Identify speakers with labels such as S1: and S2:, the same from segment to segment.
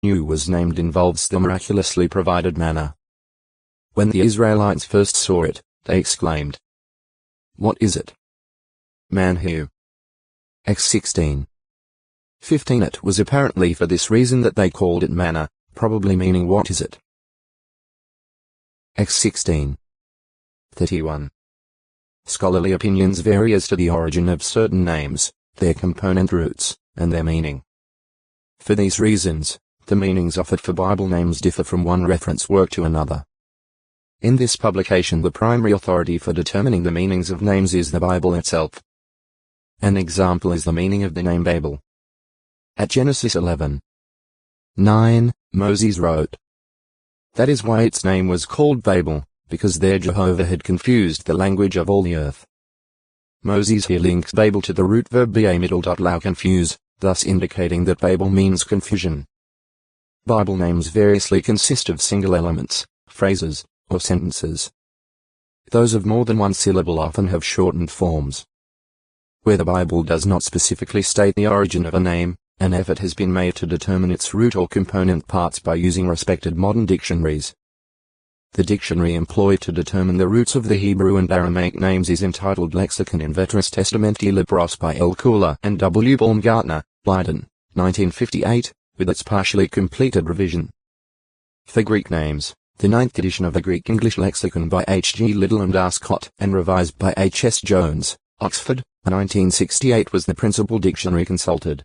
S1: was named involves the miraculously provided manna. When the Israelites first saw it, they exclaimed, "What is it?" Man who? Acts 16:15. It was apparently for this reason that they called it manna, probably meaning what is it. Acts 16:31. Scholarly opinions vary as to the origin of certain names, their component roots, and their meaning. For these reasons, the meanings offered for Bible names differ from one reference work to another. In this publication, the primary authority for determining the meanings of names is the Bible itself. An example is the meaning of the name Babel. At Genesis 11:9, Moses wrote, "That is why its name was called Babel, because there Jehovah had confused the language of all the earth." Moses here links Babel to the root verb lau confuse, thus indicating that Babel means confusion. Bible names variously consist of single elements, phrases, or sentences. Those of more than one syllable often have shortened forms. Where the Bible does not specifically state the origin of a name, an effort has been made to determine its root or component parts by using respected modern dictionaries. The dictionary employed to determine the roots of the Hebrew and Aramaic names is entitled Lexicon in Veteris Testamenti Libros by L. Kula and W. Baumgartner, Leiden, 1958, with its partially completed revision. For Greek names, the 9th edition of the Greek English Lexicon by H. G. Liddell and R. Scott and revised by H. S. Jones, Oxford, 1968 was the principal dictionary consulted.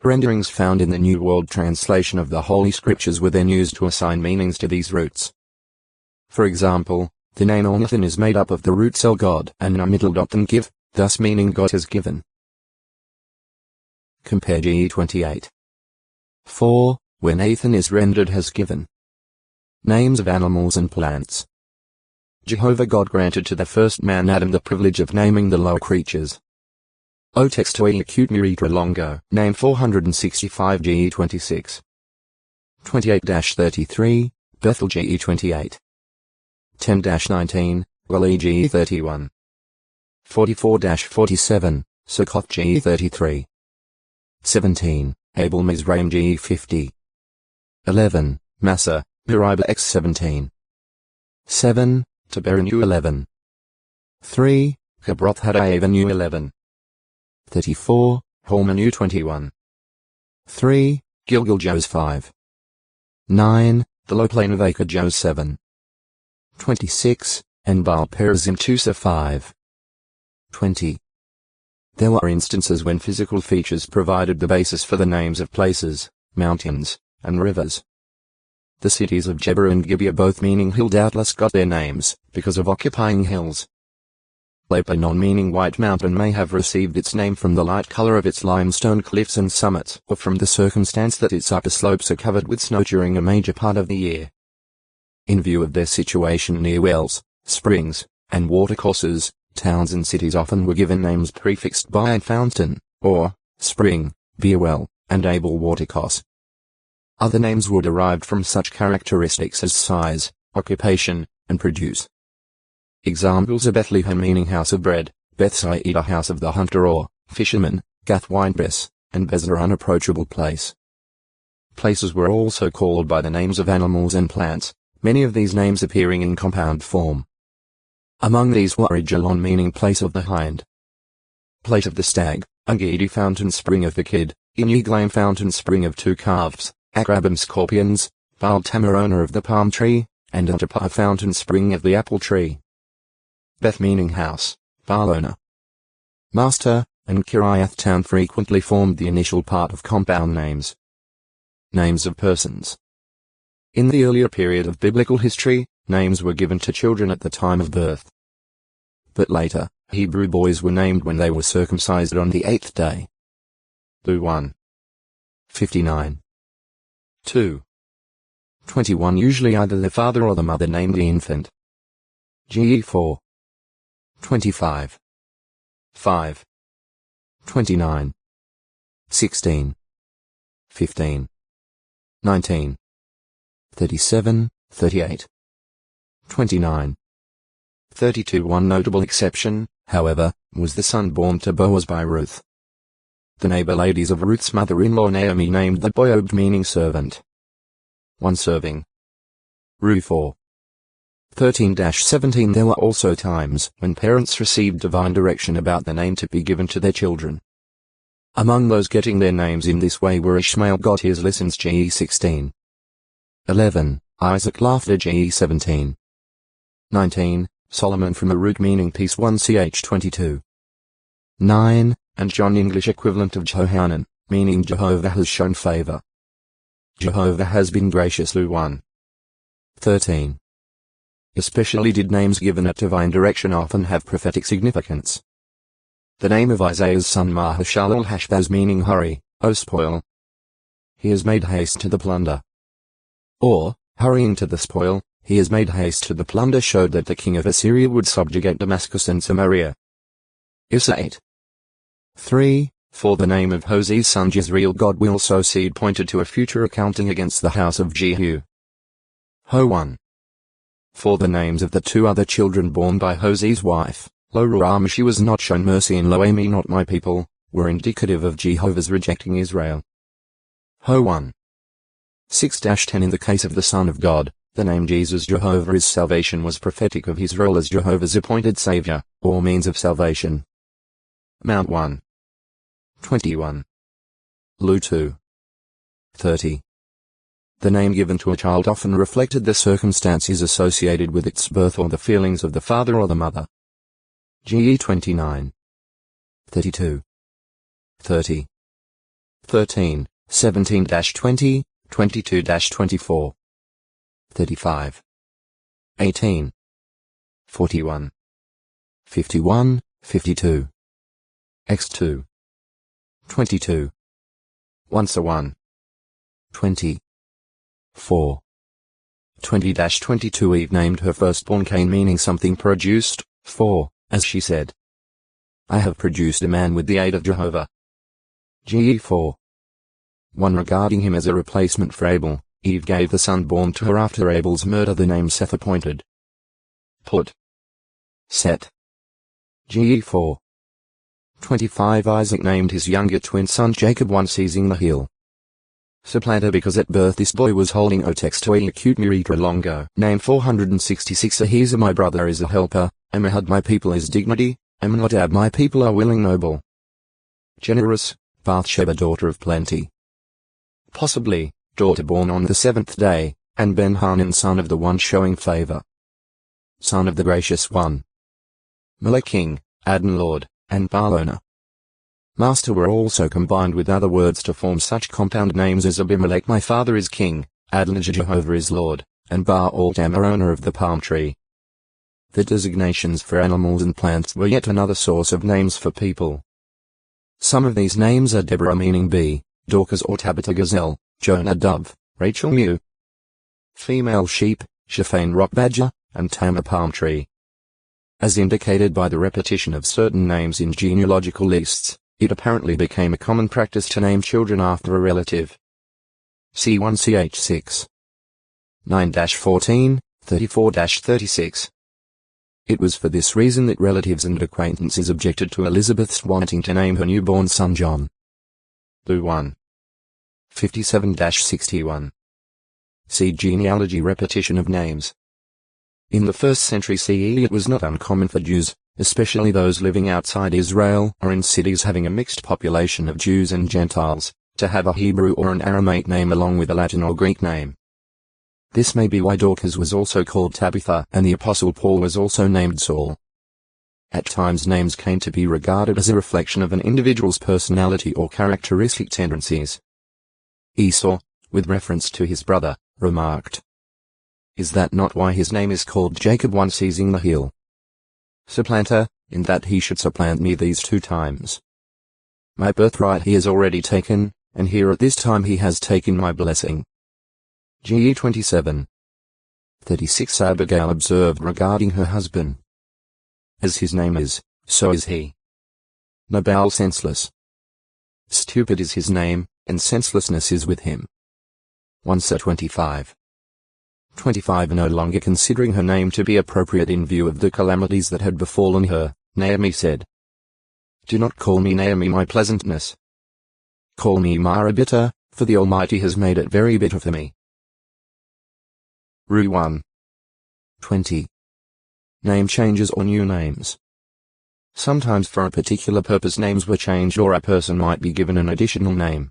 S1: Renderings found in the New World Translation of the Holy Scriptures were then used to assign meanings to these roots. For example, the name Onathan is made up of the roots El God and Namidl. Give, thus meaning God has given. Compare GE 28:4, where Nathan is rendered has given. Names of animals and plants. Jehovah God granted to the first man Adam the privilege of naming the lower creatures. O textoi acute muritra longo, name 465 GE 26. 28-33, Bethel GE 28. 10-19, Wali GE 31. 44-47, Succoth GE 33. 17, Abel Mizraim GE 50. 11, Massa, Meribah X 17. 7, Tabernu 11. 3, Cabroth Hadaavenu 11. 34, Holmanu 21. 3, Gilgal Jos 5. 9, the low plain of Acre Jos 7. 26, and Baal Perazim Tusa 5. 20. There were instances when physical features provided the basis for the names of places, mountains, and rivers. The cities of Jeber and Gibeah, both meaning hill, doubtless got their names because of occupying hills. Lebanon, meaning white mountain, may have received its name from the light color of its limestone cliffs and summits, or from the circumstance that its upper slopes are covered with snow during a major part of the year. In view of their situation near wells, springs, and watercourses, towns and cities often were given names prefixed by fountain, or spring, beer well, and able watercourse. Other names were derived from such characteristics as size, occupation, and produce. Examples are Bethlehem, meaning house of bread, Bethsaida, house of the hunter or fisherman, Gath, winepress, and Bezer, unapproachable place. Places were also called by the names of animals and plants, many of these names appearing in compound form. Among these were Ijalon, meaning place of the hind, Plate of the stag, Ungedi, fountain spring of the kid, Inuglaim, fountain spring of two calves, Akrabim, scorpions, Baal Tamar, owner of the palm tree, and Antapah, fountain spring of the apple tree. Beth, meaning house, Baal, owner, master, and Kiriath, town, frequently formed the initial part of compound names. Names of persons. In the earlier period of biblical history, names were given to children at the time of birth. But later, Hebrew boys were named when they were circumcised on the 8th day. Lu 1. 59. 2. 21. Usually either the father or the mother named the infant. Ge 4. 25. 5. 29. 16. 15. 19. 37, 38. 29. 32. One notable exception, however, was the son born to Boaz by Ruth. The neighbor ladies of Ruth's mother-in-law Naomi named the boy Obed, meaning servant. 1 serving. Ru 4. 13-17 There were also times when parents received divine direction about the name to be given to their children. Among those getting their names in this way were Ishmael got his listens GE 16. 11. Isaac laughter GE 17. 19. Solomon from a root meaning peace 1 ch 22. 9. And John English equivalent of Johanan, meaning Jehovah has shown favor. Jehovah has been gracious Lu 1. 13. Especially did names given at divine direction often have prophetic significance. The name of Isaiah's son Mahashalal-Hashbaz meaning hurry, O spoil. He has made haste to the plunder. Or, hurrying to the spoil, he has made haste to the plunder showed that the king of Assyria would subjugate Damascus and Samaria. Issa 8. 3. For the name of Hosea's son Jezreel God will sow seed pointed to a future accounting against the house of Jehu. Ho 1. For the names of the 2 other children born by Hosea's wife, Lo-Ruhamah she was not shown mercy and Lo-Ami not my people, were indicative of Jehovah's rejecting Israel. Ho 1. 6-10 In the case of the Son of God, the name Jesus Jehovah is salvation was prophetic of his role as Jehovah's appointed Savior, or means of salvation. Mount 1. 21. Lu 2. 30. The name given to a child often reflected the circumstances associated with its birth or the feelings of the father or the mother. GE 29. 32. 30. 13, 17-20, 22-24. 35. 18. 41. 51, 52. X2. 22. Once a 1. 20. 4. 20-22 Eve named her firstborn Cain meaning something produced, for, as she said, I have produced a man with the aid of Jehovah. GE 4. 1 Regarding him as a replacement for Abel, Eve gave the son born to her after Abel's murder the name Seth appointed. Put. Set. GE 4. 25 Isaac named his younger twin son Jacob 1 Seizing the heel. Supplanter because at birth this boy was holding Otextoi acute Muritra longo. Name 466 Ahizah my brother is a helper, Amahad my people is dignity, Amnadab my people are willing noble. Generous, Bathsheba daughter of plenty. Possibly, daughter born on the 7th day, and Ben-Hanan son of the one showing favor. Son of the gracious one. Melech king, Adon lord, and Barlona. Master were also combined with other words to form such compound names as Abimelech my father is king, Adonijah Jehovah is lord, and Baal-Tamar owner of the palm tree. The designations for animals and plants were yet another source of names for people. Some of these names are Deborah meaning bee, Dorcas or Tabitha gazelle, Jonah dove, Rachel mew. Female sheep, Shaphain rock badger, and Tamar palm tree. As indicated by the repetition of certain names in genealogical lists, it apparently became a common practice to name children after a relative. C1 ch 6. 9-14, 34-36. It was for this reason that relatives and acquaintances objected to Elizabeth's wanting to name her newborn son John. Lu 1. 57-61. See genealogy repetition of names. In the 1st century CE it was not uncommon for Jews, especially those living outside Israel or in cities having a mixed population of Jews and Gentiles, to have a Hebrew or an Aramaic name along with a Latin or Greek name. This may be why Dorcas was also called Tabitha and the Apostle Paul was also named Saul. At times names came to be regarded as a reflection of an individual's personality or characteristic tendencies. Esau, with reference to his brother, remarked, "Is that not why his name is called Jacob 1 Seizing the heel? Supplanter, in that he should supplant me these 2 times. My birthright he has already taken, and here at this time he has taken my blessing." GE 27. 36 Abigail observed regarding her husband, "As his name is, so is he. Nabal senseless. Stupid is his name, and senselessness is with him." 1 25. 25 No longer considering her name to be appropriate in view of the calamities that had befallen her, Naomi said, "Do not call me Naomi my pleasantness. Call me Mara bitter, for the Almighty has made it very bitter for me. Rule 1. 20. Name changes or new names. Sometimes for a particular purpose names were changed or a person might be given an additional name.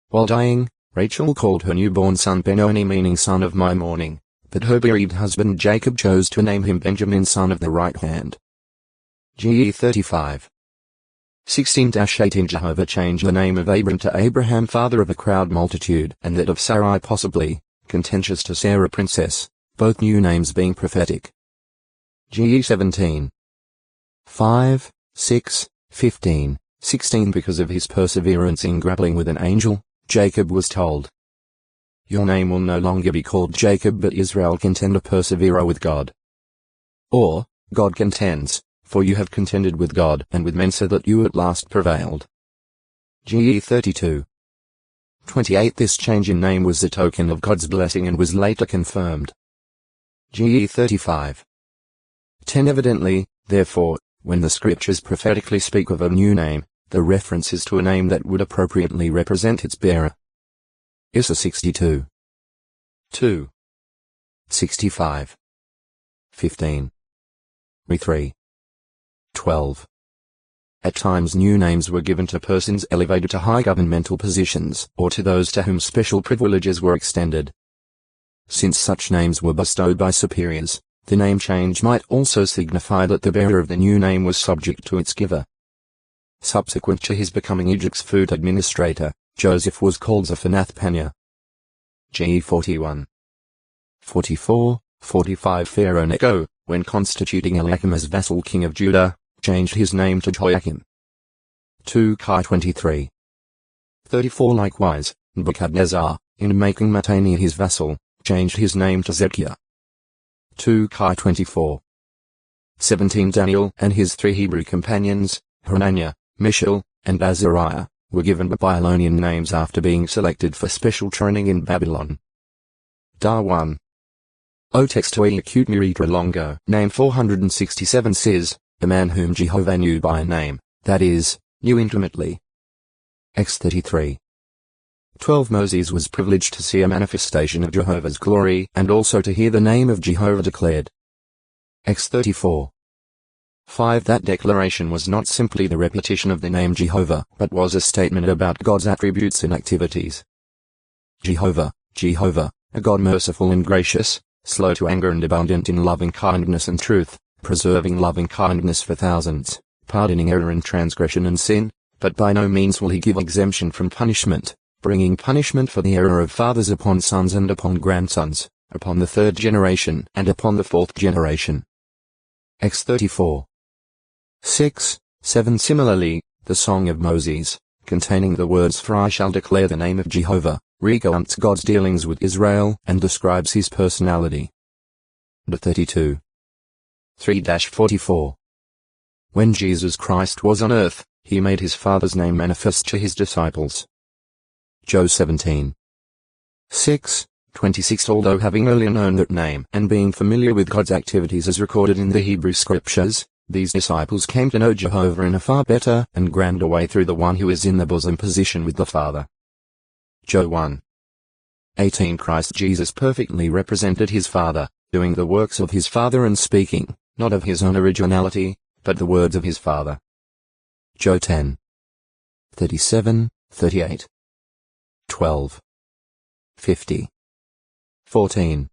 S1: While dying, Rachel called her newborn son Benoni, meaning son of my mourning, but her bereaved husband Jacob chose to name him Benjamin, son of the right hand. GE 35. 16-18 Jehovah changed the name of Abram to Abraham, father of a crowd multitude, and that of Sarai possibly, contentious to Sarah princess, both new names being prophetic. GE 17. 5, 6, 15, 16 Because of his perseverance in grappling with an angel, Jacob was told, "Your name will no longer be called Jacob but Israel, contender perseverer with God." Or, God contends, for you have contended with God and with men so that you at last prevailed. GE 32. 28 This change in name was a token of God's blessing and was later confirmed. GE 35. 10 Evidently, therefore, when the scriptures prophetically speak of a new name, the reference is to a name that would appropriately represent its bearer. Issa 62. 2. 65. 15. Re 3. 12. At times new names were given to persons elevated to high governmental positions or to those to whom special privileges were extended. Since such names were bestowed by superiors, the name change might also signify that the bearer of the new name was subject to its giver. Subsequent to his becoming Egypt's food administrator, Joseph was called Zephanath-Paneah. GE 41. 44, 45 Pharaoh Necho, when constituting Eliakim as vassal king of Judah, changed his name to Joachim. 2 Kai 23. 34 Likewise, Nebuchadnezzar, in making Mattaniah his vassal, changed his name to Zedekiah. 2 Kai 24. 17 Daniel and his 3 Hebrew companions, Hananiah, Mishael, and Azariah, were given Babylonian names after being selected for special training in Babylon. Dar 1. O text to acute miritra longo. Name 467 says, the man whom Jehovah knew by name, that is, knew intimately. X 33. 12 Moses was privileged to see a manifestation of Jehovah's glory and also to hear the name of Jehovah declared. X 34. 5 That declaration was not simply the repetition of the name Jehovah, but was a statement about God's attributes and activities. Jehovah, Jehovah, a God merciful and gracious, slow to anger and abundant in loving kindness and truth, preserving loving kindness for thousands, pardoning error and transgression and sin, but by no means will he give exemption from punishment, bringing punishment for the error of fathers upon sons and upon grandsons, upon the 3rd generation and upon the 4th generation. X 34. 6, 7 Similarly, the Song of Moses, containing the words "For I shall declare the name of Jehovah," recounts God's dealings with Israel and describes his personality. 32. 3-44. When Jesus Christ was on earth, he made his Father's name manifest to his disciples. Joe 17. 6, 26 Although having earlier known that name and being familiar with God's activities as recorded in the Hebrew Scriptures, these disciples came to know Jehovah in a far better and grander way through the one who is in the bosom position with the Father. Joe 1. 18 Christ Jesus perfectly represented his Father, doing the works of his Father and speaking, not of his own originality, but the words of his Father. Joe 10. 37, 38. 12. 50. 14.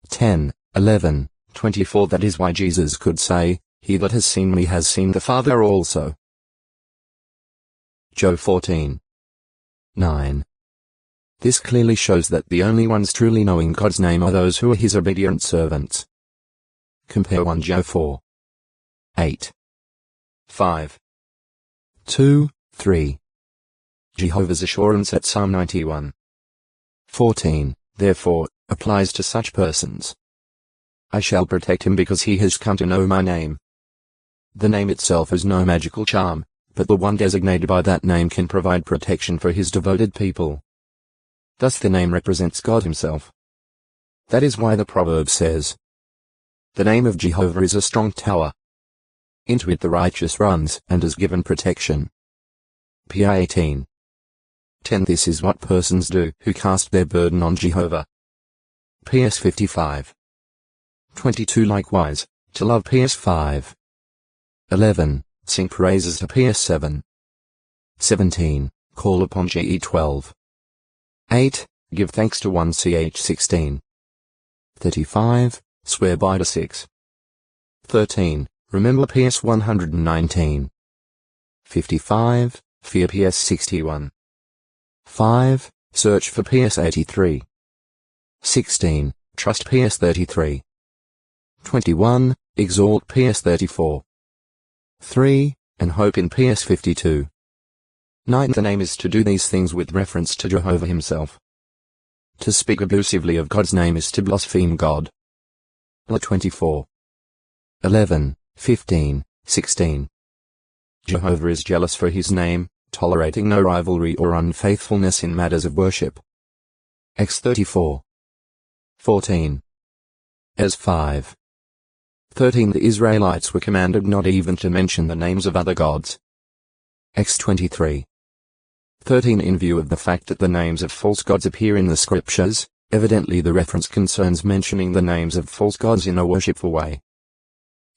S1: 10, 11, 24 That is why Jesus could say, "He that has seen me has seen the Father also." Joe 14. 9. This clearly shows that the only ones truly knowing God's name are those who are his obedient servants. Compare 1 Joe 4. 8. 5. 2, 3. Jehovah's assurance at Psalm 91. 14, therefore, applies to such persons. I shall protect him because he has come to know my name. The name itself has no magical charm, but the one designated by that name can provide protection for his devoted people. Thus the name represents God himself. That is why the proverb says, "The name of Jehovah is a strong tower. Into it the righteous runs and is given protection." PI 18. 10. This is what persons do who cast their burden on Jehovah. PS 55. 22. Likewise, to love. PS 5. 11. Sing praises to. PS 7. 17. Call upon. GE 12. 8. Give thanks to 1 ch 16. 35. Swear by. To 6. 13. Remember. PS 119. 55. Fear. PS 61. 5. Search for. PS 83. 16. Trust. PS 33. 21. Exalt. PS 34. 3. And hope in. PS 52. 9. The name is to do these things with reference to Jehovah himself. To speak abusively of God's name is to blaspheme God. 24. 11, 15, 16. Jehovah is jealous for his name, tolerating no rivalry or unfaithfulness in matters of worship. X 34. 14. As 5. 13. The Israelites were commanded not even to mention the names of other gods. X 23. 13. In view of the fact that the names of false gods appear in the scriptures, evidently the reference concerns mentioning the names of false gods in a worshipful way.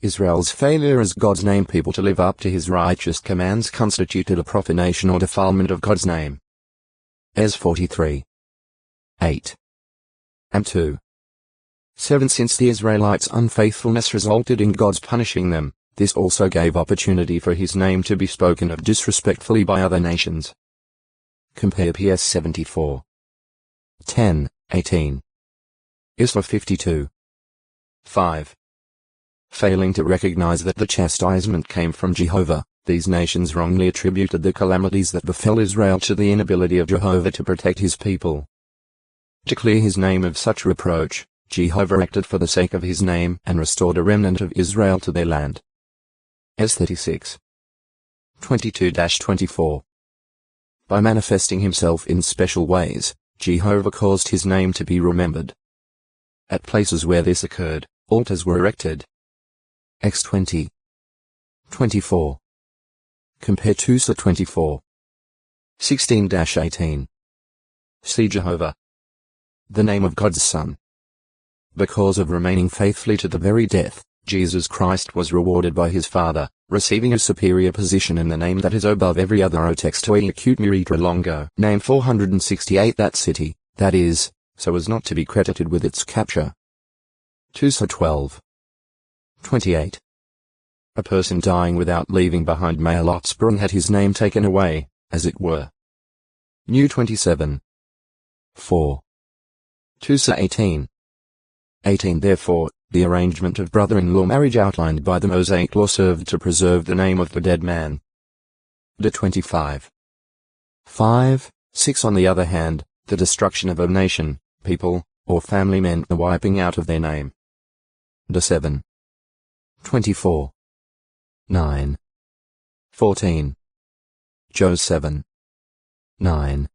S1: Israel's failure as God's name people to live up to his righteous commands constituted a profanation or defilement of God's name. As 43. 8. And 2. 7. Since the Israelites' unfaithfulness resulted in God's punishing them, this also gave opportunity for his name to be spoken of disrespectfully by other nations. Compare PS 74. 10, 18. Isra 52. 5. Failing to recognize that the chastisement came from Jehovah, these nations wrongly attributed the calamities that befell Israel to the inability of Jehovah to protect his people. To clear his name of such reproach, Jehovah acted for the sake of his name and restored a remnant of Israel to their land. S 36. 22-24. By manifesting himself in special ways, Jehovah caused his name to be remembered. At places where this occurred, altars were erected. X 20. 24. Compare to Sa 24. 16-18. See Jehovah. The name of God's Son. Because of remaining faithfully to the very death, Jesus Christ was rewarded by his Father, receiving a superior position in the name that is above every other. O textoi acute miritra longo. Name 468. That city, that is, so as not to be credited with its capture. 2 Sa 12. 28. A person dying without leaving behind male offspring had his name taken away, as it were. New 27. 4. 2 Sa 18. 18. Therefore, the arrangement of brother-in-law marriage outlined by the Mosaic law served to preserve the name of the dead man. De 25. 5, 6. On the other hand, the destruction of a nation, people, or family meant the wiping out of their name. De 7. 24. 9. 14. Joe 7. 9.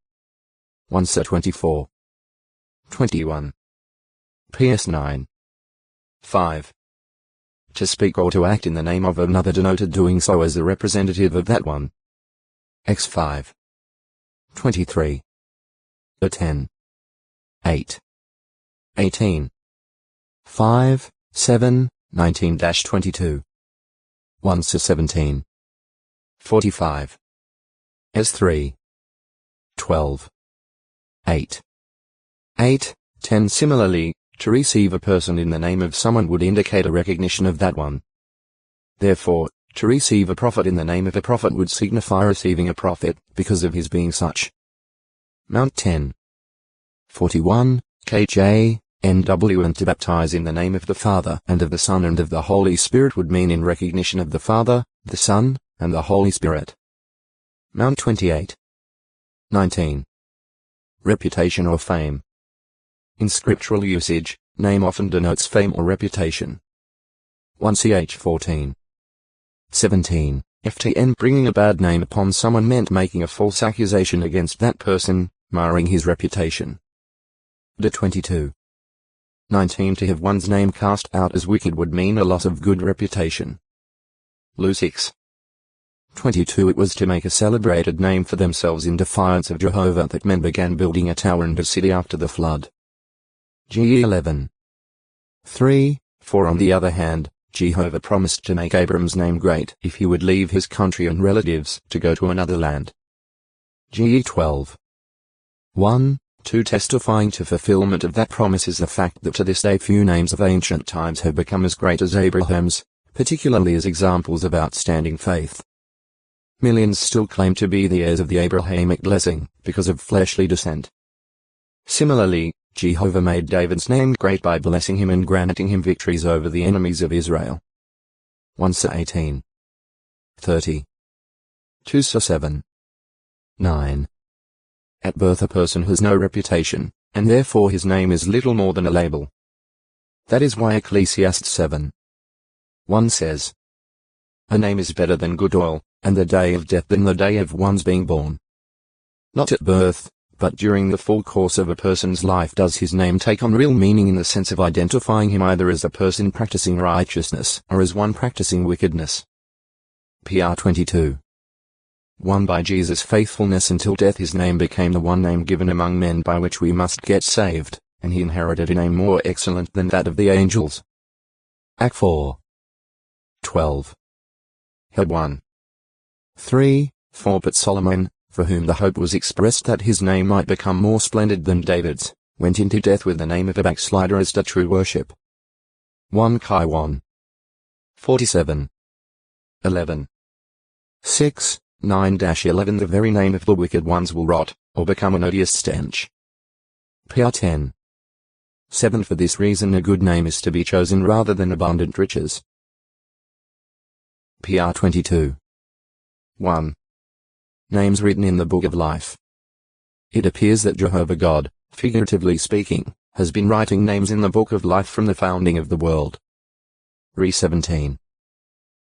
S1: 1 Sa 24. 21. PS 9. 5. To speak or to act in the name of another denoted doing so as a representative of that one. X 5. 23. A 10. 8. 18. 5, 7, 19-22. 1 Sa 17. 45. S 3. 12. 8. 8, 10. Similarly, to receive a person in the name of someone would indicate a recognition of that one. Therefore, to receive a prophet in the name of a prophet would signify receiving a prophet, because of his being such. Mount 10. 41, KJ, NW. And to baptize in the name of the Father, and of the Son, and of the Holy Spirit would mean in recognition of the Father, the Son, and the Holy Spirit. Mount 28. 19. Reputation or fame. In scriptural usage, name often denotes fame or reputation. 1 ch 14. 17. FTN. Bringing a bad name upon someone meant making a false accusation against that person, marring his reputation. De 22. 19. To have one's name cast out as wicked would mean a loss of good reputation. Lu 6. 22 It was to make a celebrated name for themselves in defiance of Jehovah that men began building a tower and a city after the flood. GE 11. 3. For on the other hand, Jehovah promised to make Abram's name great if he would leave his country and relatives to go to another land. GE 12. 1. 2 Testifying to fulfillment of that promise is the fact that to this day few names of ancient times have become as great as Abraham's, particularly as examples of outstanding faith. Millions still claim to be the heirs of the Abrahamic blessing, because of fleshly descent. Similarly, Jehovah made David's name great by blessing him and granting him victories over the enemies of Israel. 1 Samuel 18. 30. 2 Samuel 7. 9. At birth a person has no reputation, and therefore his name is little more than a label. That is why Ecclesiastes 7. 1 says, "A name is better than good oil, and the day of death than the day of one's being born." Not at birth, but during the full course of a person's life does his name take on real meaning in the sense of identifying him either as a person practicing righteousness or as one practicing wickedness. PR 22. 1 By Jesus' faithfulness until death his name became the one name given among men by which we must get saved, and he inherited a name more excellent than that of the angels. Act 4. 12. Heb 1. 3, 4 But Solomon, for whom the hope was expressed that his name might become more splendid than David's, went into death with the name of a backslider as to true worship. 1 Kai 1. 47. 11. 6, 9-11 The very name of the wicked ones will rot, or become an odious stench. PR 10. 7 For this reason a good name is to be chosen rather than abundant riches. PR 22. 1. Names written in the Book of Life. It appears that Jehovah God, figuratively speaking, has been writing names in the Book of Life from the founding of the world. Re 17.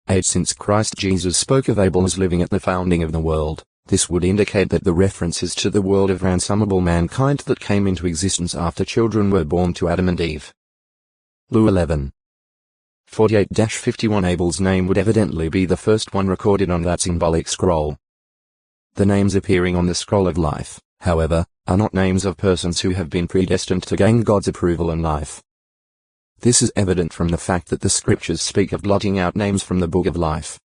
S1: 8 Since Christ Jesus spoke of Abel as living at the founding of the world, this would indicate that the references to the world of ransomable mankind that came into existence after children were born to Adam and Eve. Lu 11. 48-51 Abel's name would evidently be the first one recorded on that symbolic scroll. The names appearing on the scroll of life, however, are not names of persons who have been predestined to gain God's approval in life. This is evident from the fact that the scriptures speak of blotting out names from the book of life.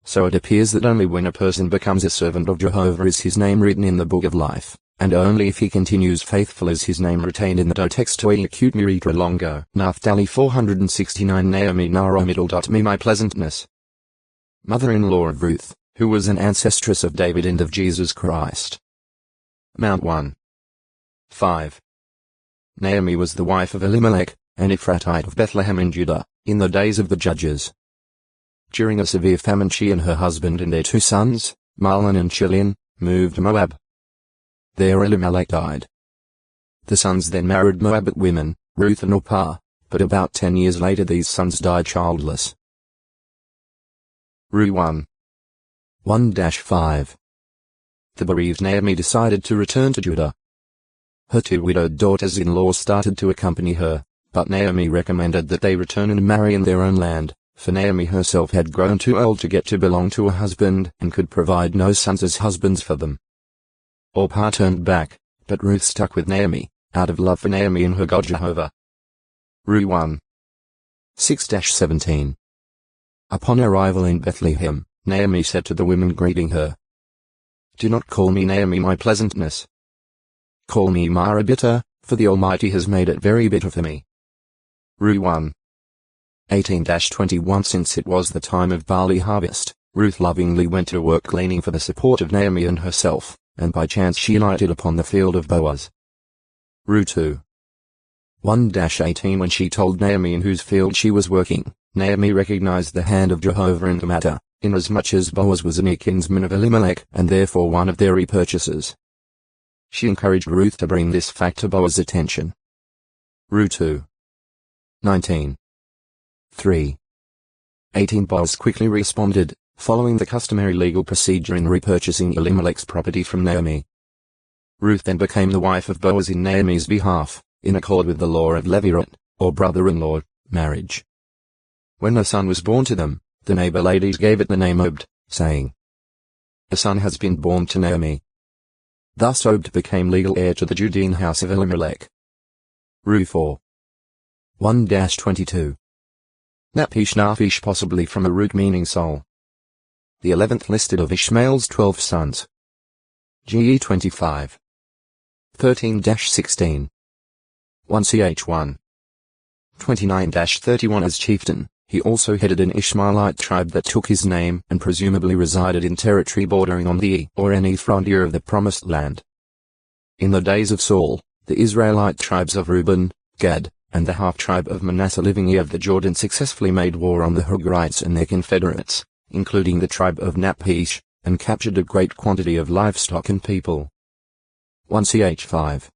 S1: So it appears that only when a person becomes a servant of Jehovah is his name written in the book of life, and only if he continues faithful is his name retained in the do textoi acute miritra longo. Naphtali 469 Naomi Naro middle. Me my pleasantness. Mother-in-law of Ruth, who was an ancestress of David and of Jesus Christ. Mount 1. 5. Naomi was the wife of Elimelech, an Ephratite of Bethlehem in Judah, in the days of the judges. During a severe famine she and her husband and their 2 sons, Mahlon and Chilion, moved to Moab. There Elimelech died. The sons then married Moabite women, Ruth and Orpah, but about 10 years later these sons died childless. Ru 1. 1-5. The bereaved Naomi decided to return to Judah. Her 2 widowed daughters-in-law started to accompany her, but Naomi recommended that they return and marry in their own land, for Naomi herself had grown too old to get to belong to a husband and could provide no sons as husbands for them. Orpah turned back, but Ruth stuck with Naomi, out of love for Naomi and her God Jehovah. Ru 1. 6-17. Upon arrival in Bethlehem, Naomi said to the women greeting her, "Do not call me Naomi my pleasantness. Call me Mara bitter, for the Almighty has made it very bitter for me." Ru 1. 18-21 Since it was the time of barley harvest, Ruth lovingly went to work gleaning for the support of Naomi and herself, and by chance she lighted upon the field of Boaz. Ru 2. 1-18 When she told Naomi in whose field she was working, Naomi recognized the hand of Jehovah in the matter, inasmuch as Boaz was a near kinsman of Elimelech and therefore one of their repurchasers. She encouraged Ruth to bring this fact to Boaz's attention. Ru 2. 19. 3. 18 Boaz quickly responded, following the customary legal procedure in repurchasing Elimelech's property from Naomi. Ruth then became the wife of Boaz in Naomi's behalf, in accord with the law of levirate, or brother-in-law, marriage. When a son was born to them, the neighbor ladies gave it the name Obed, saying, "A son has been born to Naomi." Thus Obed became legal heir to the Judean house of Elimelech. Ru 4. 1-22. Naphish possibly from a root meaning soul. The 11th listed of Ishmael's 12 sons. GE 25. 13-16. 1ch1. 29-31 as chieftain. He also headed an Ishmaelite tribe that took his name and presumably resided in territory bordering on the or any frontier of the Promised Land. In the days of Saul, the Israelite tribes of Reuben, Gad, and the half-tribe of Manasseh living east of the Jordan successfully made war on the Hagrites and their confederates, including the tribe of Naphish, and captured a great quantity of livestock and people. 1ch5.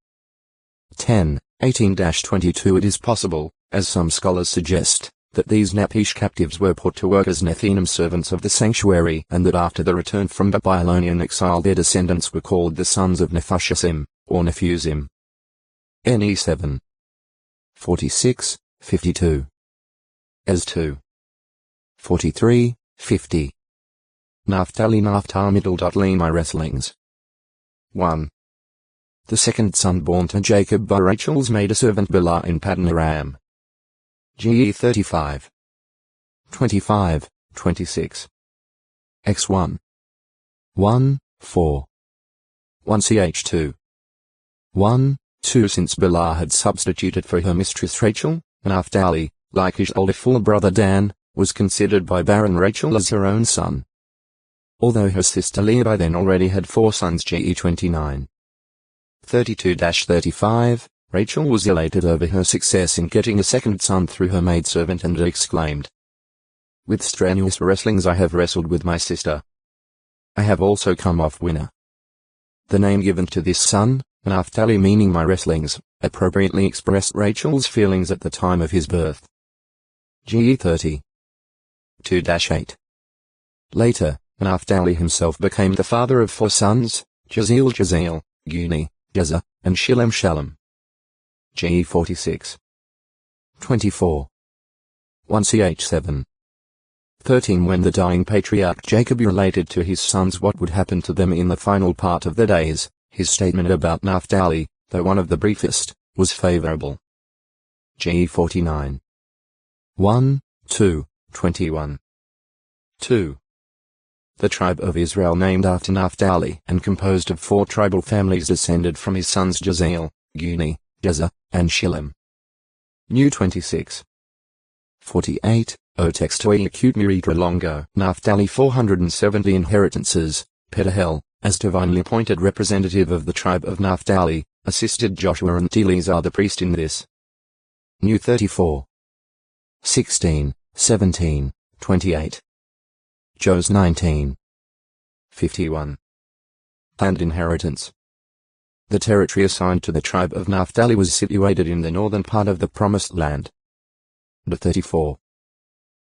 S1: 10, 18-22 It is possible, as some scholars suggest, that these Naphish captives were put to work as Nethinim servants of the sanctuary, and that after the return from Babylonian exile their descendants were called the sons of Nephushim, or Nephusim. Ne 7. 46, 52. As 2. 43, 50. Naphtali middle. My wrestlings. 1. The second son born to Jacob by Rachel's maidservant Bilhah in Paddan Aram. GE 35. 25, 26. X1. 1, 4. 1ch2. 1, 2 Since Bilhah had substituted for her mistress Rachel, Naphtali, like his older full brother Dan, was considered by barren Rachel as her own son. Although her sister Leah by then already had 4 sons. GE 29. 32-35, Rachel was elated over her success in getting a second son through her maidservant and exclaimed, "With strenuous wrestlings I have wrestled with my sister. I have also come off winner." The name given to this son, Naphtali meaning my wrestlings, appropriately expressed Rachel's feelings at the time of his birth. GE 30. 2-8. Later, Naphtali himself became the father of 4 sons, Jaziel, Guni, Jezer, and Shallem. GE 46. 24. 1ch7. 13 When the dying patriarch Jacob related to his sons what would happen to them in the final part of the days, his statement about Naphtali, though one of the briefest, was favorable. GE 49. 1, 2, 21. 2. The tribe of Israel named after Naphtali and composed of 4 tribal families descended from his sons Jaziel, Guni, Jezer, and Shallem. New 26. 48, O textoi acute miritra longo. Naphtali 470 inheritances. Pedahel, as divinely appointed representative of the tribe of Naphtali, assisted Joshua and Eleazar the priest in this. New 34. 16, 17, 28. Jos 19. 51. And inheritance. The territory assigned to the tribe of Naphtali was situated in the northern part of the Promised Land. The 34.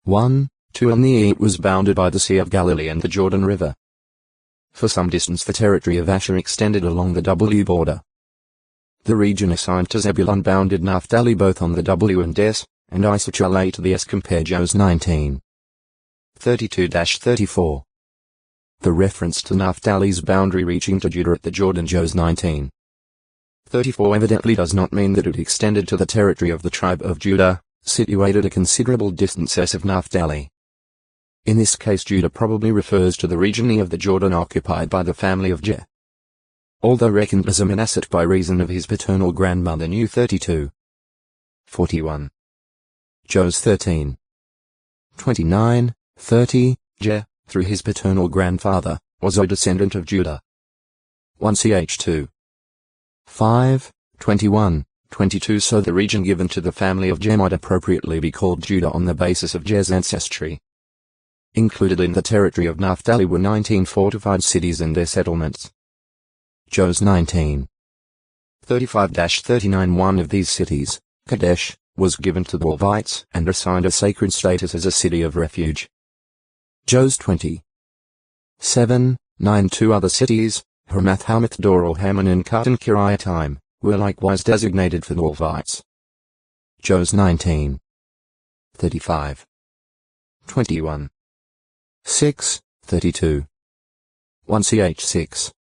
S1: 1, 2 On the east it was bounded by the Sea of Galilee and the Jordan River. For some distance the territory of Asher extended along the W border. The region assigned to Zebulun bounded Naphtali both on the W and S, and Issachar lay to the S. Compare Jos 19. 32-34. The reference to Naphtali's boundary reaching to Judah at the Jordan Jos 19. 34 evidently does not mean that it extended to the territory of the tribe of Judah, situated a considerable distance east of Naphtali. In this case Judah probably refers to the region of the Jordan occupied by the family of Je. Although reckoned as a Manasseh by reason of his paternal grandmother New 32. 41. Jos 13. 29, 30, Je, through his paternal grandfather, was a descendant of Judah. 1ch2. 5, 21, 22 So the region given to the family of Je might appropriately be called Judah on the basis of Je's ancestry. Included in the territory of Naphtali were 19 fortified cities and their settlements. Jos 19. 35-39 One of these cities, Kadesh, was given to the Levites and assigned a sacred status as a city of refuge. Jos 20. 7, 9 Two other cities, Hamath Hamath Dor Haman and Kartan Kiriataim, were likewise designated for the Levites. Jos 19. 35. 21. 6, 32. 1ch6.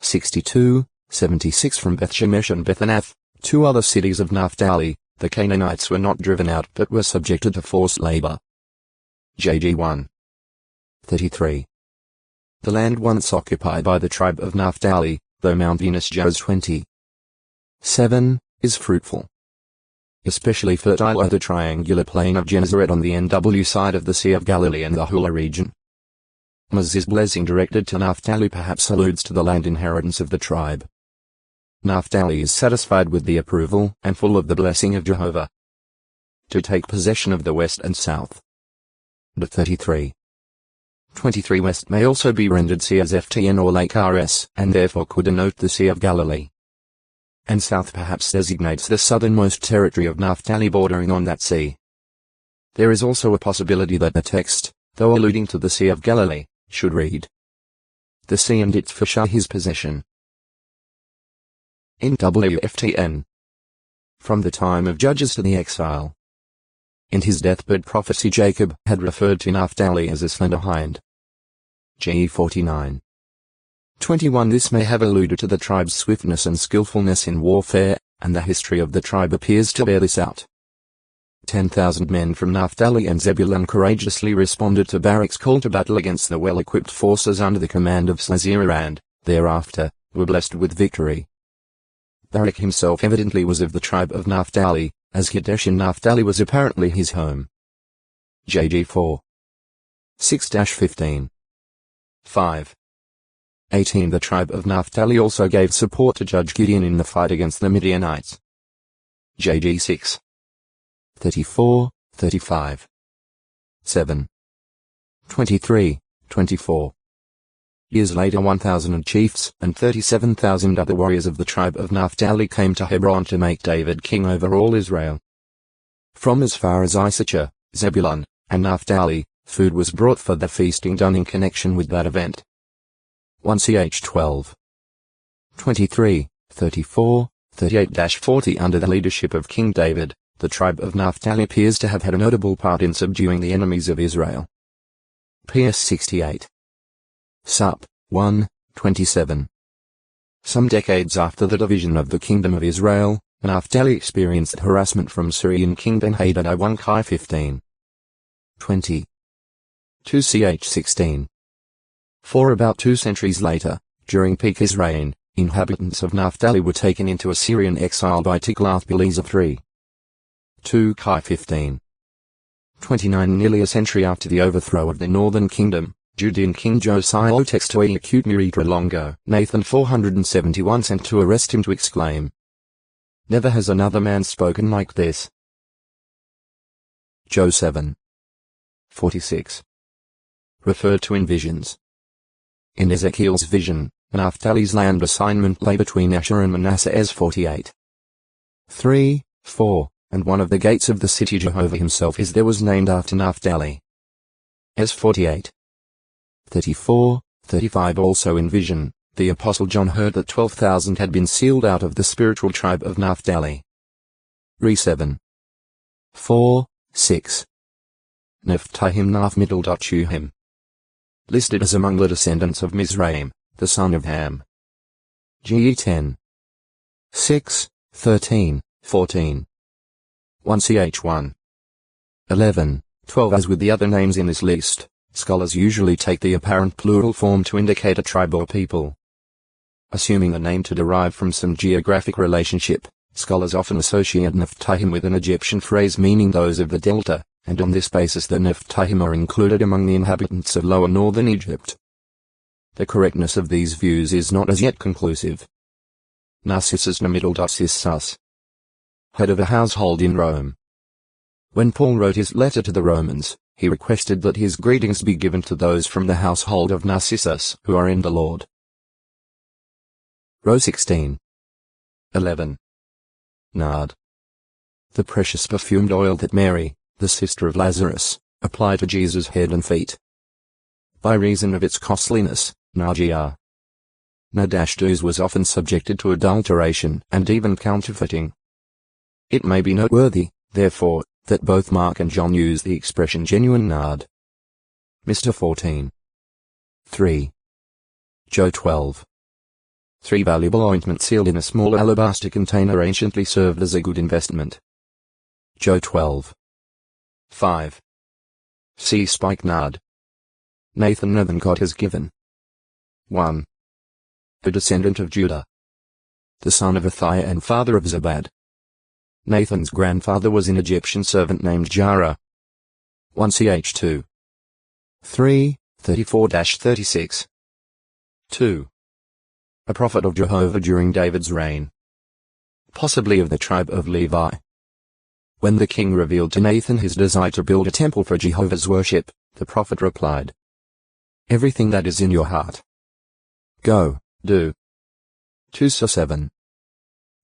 S1: 62, 76 from Beth Shemesh and Bethanath, two other cities of Naphtali. The Canaanites were not driven out but were subjected to forced labor. JG 1. 33. The land once occupied by the tribe of Naphtali, though Mount Venus Joes 20. 7, is fruitful. Especially fertile are the triangular plain of Gennesaret on the NW side of the Sea of Galilee and the Hula region. Moses' blessing directed to Naphtali perhaps alludes to the land inheritance of the tribe. Naphtali is satisfied with the approval and full of the blessing of Jehovah. To take possession of the west and south. The 33. 23 West may also be rendered sea as FTN or Lake RS, and therefore could denote the Sea of Galilee. And south perhaps designates the southernmost territory of Naphtali bordering on that sea. There is also a possibility that the text, though alluding to the Sea of Galilee, should read the sea and its fish are his possession. In WFTN. From the time of Judges to the exile. In his deathbed prophecy Jacob had referred to Naphtali as a slender hind. GE 49. 21 This may have alluded to the tribe's swiftness and skillfulness in warfare, and the history of the tribe appears to bear this out. 10,000 men from Naphtali and Zebulun courageously responded to Barak's call to battle against the well-equipped forces under the command of Sisera and, thereafter, were blessed with victory. Barak himself evidently was of the tribe of Naphtali, as Kadesh in Naphtali was apparently his home. JG 4. 6-15. 5. 18 The tribe of Naphtali also gave support to Judge Gideon in the fight against the Midianites. JG 6. 34, 35. 7. 23, 24. Years later 1,000 chiefs and 37,000 other warriors of the tribe of Naphtali came to Hebron to make David king over all Israel. From as far as Issachar, Zebulun, and Naphtali, food was brought for the feasting done in connection with that event. 1ch 12. 23, 34, 38-40 Under the leadership of King David, the tribe of Naphtali appears to have had a notable part in subduing the enemies of Israel. PS 68. Sup. 1, 27. Some decades after the division of the Kingdom of Israel, Naphtali experienced harassment from Syrian King Ben-Hadad I 1 Chi 15. 20. 2ch 16. For about 2 centuries later, during Pekah's reign, inhabitants of Naphtali were taken into Assyrian exile by Tiglath-Pileser III. 2 Chi 15. 29 Nearly a century after the overthrow of the northern kingdom, Judean King Josiah Otextoi acute Miritra Longo, Nathan 471 sent to arrest him to exclaim, "Never has another man spoken like this." Joe 7. 46. Referred to in visions. In Ezekiel's vision, Naphtali's land assignment lay between Asher and Manasseh Es 48. 3, 4. And one of the gates of the city Jehovah himself is there was named after Naphtali. Es 48. 34, 35 Also in vision, the Apostle John heard that 12,000 had been sealed out of the spiritual tribe of Naphtali. Re 7. 4, 6. Naphtahim Naphmiddle.Shuhim. Listed as among the descendants of Mizraim, the son of Ham. GE 10. 6, 13, 14. 1ch 1. 11, 12 As with the other names in this list, scholars usually take the apparent plural form to indicate a tribe or people. Assuming the name to derive from some geographic relationship, scholars often associate Naphtahim with an Egyptian phrase meaning those of the delta, and on this basis the Naphtahim are included among the inhabitants of lower northern Egypt. The correctness of these views is not as yet conclusive. Narcissus Namidal.Sis head of a household in Rome. When Paul wrote his letter to the Romans, he requested that his greetings be given to those from the household of Narcissus who are in the Lord. Row 16. 11. Nard. The precious perfumed oil that Mary, the sister of Lazarus, applied to Jesus' head and feet. By reason of its costliness, Nargr. Nadashtus was often subjected to adulteration and even counterfeiting. It may be noteworthy, therefore, that both Mark and John use the expression genuine nard. Mr. 14. 3. Joe 12. 3 valuable ointment sealed in a small alabaster container anciently served as a good investment. Joe 12. 5. C. Spikenard. Nathan God has given. 1. A descendant of Judah, the son of Athiah and father of Zabad. Nathan's grandfather was an Egyptian servant named Jara. 1 Ch 2. 3, 34-36. 2. A prophet of Jehovah during David's reign, possibly of the tribe of Levi. When the king revealed to Nathan his desire to build a temple for Jehovah's worship, the prophet replied, "Everything that is in your heart, go, do." 2 7.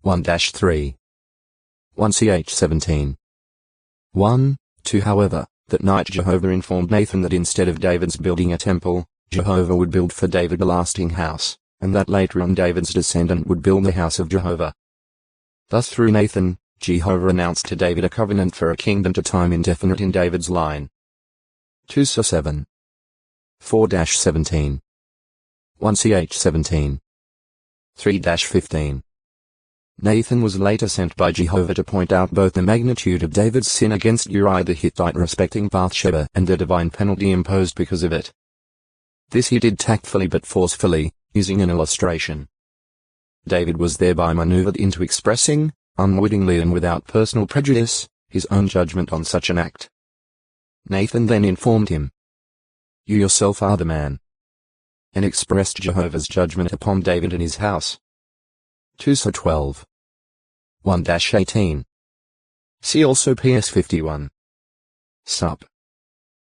S1: 1-3. 1 Ch 17. 1, 2 However, that night Jehovah informed Nathan that instead of David's building a temple, Jehovah would build for David a lasting house, and that later on David's descendant would build the house of Jehovah. Thus through Nathan, Jehovah announced to David a covenant for a kingdom to time indefinite in David's line. 2 7. 4-17. 1 Ch 17. 3-15. Nathan was later sent by Jehovah to point out both the magnitude of David's sin against Uriah the Hittite respecting Bathsheba and the divine penalty imposed because of it. This he did tactfully but forcefully, using an illustration. David was thereby maneuvered into expressing, unwittingly and without personal prejudice, his own judgment on such an act. Nathan then informed him, "You yourself are the man," and expressed Jehovah's judgment upon David and his house. 2 12. 1-18. See also PS 51. Sup.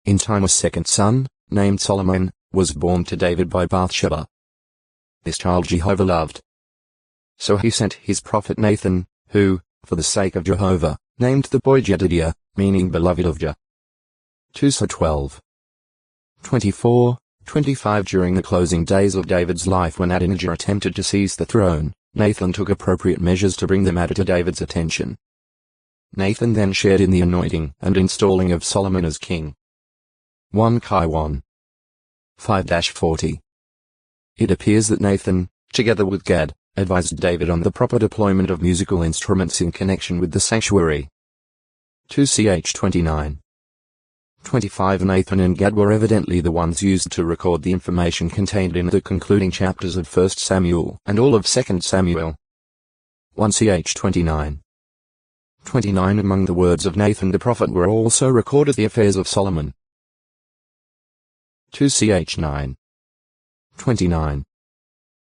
S1: In time a second son, named Solomon, was born to David by Bathsheba. This child Jehovah loved. So he sent his prophet Nathan, who, for the sake of Jehovah, named the boy Jedidiah, meaning beloved of Jah. 2 12. 24, 25 During the closing days of David's life when Adonijah attempted to seize the throne, Nathan took appropriate measures to bring the matter to David's attention. Nathan then shared in the anointing and installing of Solomon as king. 1 Chi 1. 5-40. It appears that Nathan, together with Gad, advised David on the proper deployment of musical instruments in connection with the sanctuary. 2 Ch 29. 25 Nathan and Gad were evidently the ones used to record the information contained in the concluding chapters of 1 Samuel and all of 2 Samuel. 1 Ch 29. 29 Among the words of Nathan the prophet were also recorded the affairs of Solomon. 2 Ch 9. 29.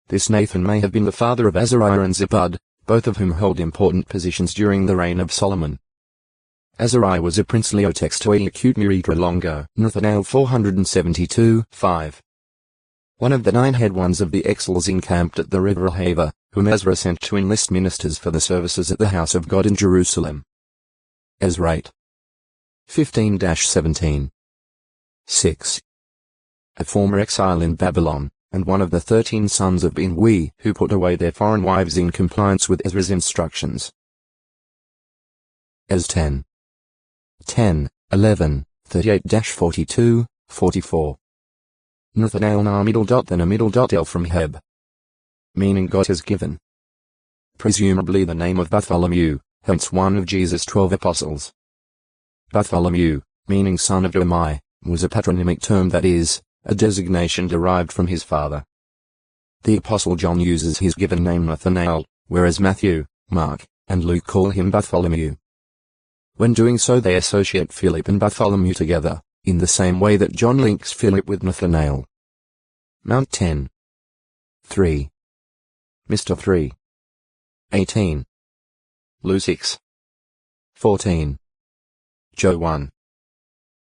S1: This Nathan may have been the father of Azariah and Zabad, both of whom held important positions during the reign of Solomon. Azariah was a princely otextoi acute miritra longo, Nathanael 472, 5. One of the 9 head ones of the exiles encamped at the river Ahava, whom Ezra sent to enlist ministers for the services at the house of God in Jerusalem. Ezra 15-17. 6. A former exile in Babylon, and one of the 13 sons of Binwi who put away their foreign wives in compliance with Ezra's instructions. Ez 10. 10, 11, 38-42, 44. Nathanael na middle dot then a middle dot L from Heb. Meaning God has given. Presumably the name of Bartholomew, hence one of Jesus' 12 apostles. Bartholomew, meaning son of Domai, was a patronymic term, that is, a designation derived from his father. The apostle John uses his given name Nathanael, whereas Matthew, Mark, and Luke call him Bartholomew. When doing so they associate Philip and Bartholomew together, in the same way that John links Philip with Nathanael. Mount 10. 3. Mr. 3. 18. Lu 6. 14. Joe 1.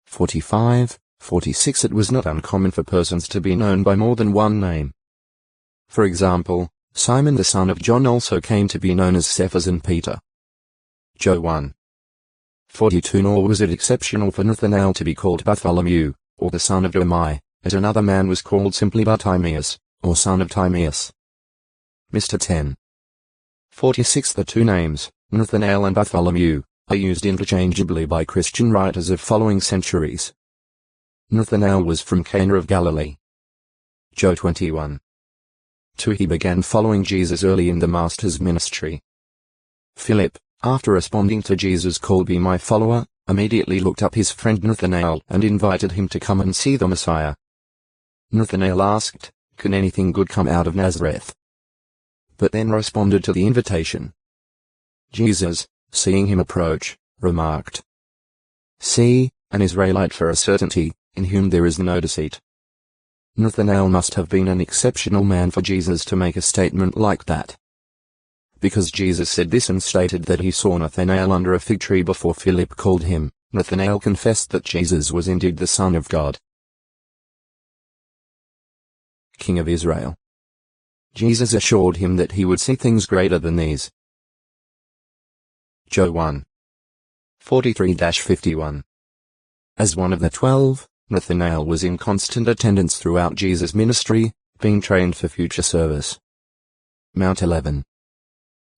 S1: 45, 46 It was not uncommon for persons to be known by more than one name. For example, Simon the son of John also came to be known as Cephas and Peter. Joe 1. 42 Nor was it exceptional for Nathanael to be called Bartholomew, or the son of Domai, as another man was called simply Bartimaeus, or son of Timaeus. Mr. 10. 46 The two names, Nathanael and Bartholomew, are used interchangeably by Christian writers of following centuries. Nathanael was from Cana of Galilee. Joe 21. 2. He began following Jesus early in the Master's ministry. Philip, after responding to Jesus' call, "Be my follower," immediately looked up his friend Nathanael and invited him to come and see the Messiah. Nathanael asked, "Can anything good come out of Nazareth?" But then responded to the invitation. Jesus, seeing him approach, remarked, "See, an Israelite for a certainty, in whom there is no deceit." Nathanael must have been an exceptional man for Jesus to make a statement like that. Because Jesus said this and stated that he saw Nathanael under a fig tree before Philip called him, Nathanael confessed that Jesus was indeed the Son of God. King of Israel. Jesus assured him that he would see things greater than these. Joe 1. 43-51. As one of the 12, Nathanael was in constant attendance throughout Jesus' ministry, being trained for future service. Mount 11.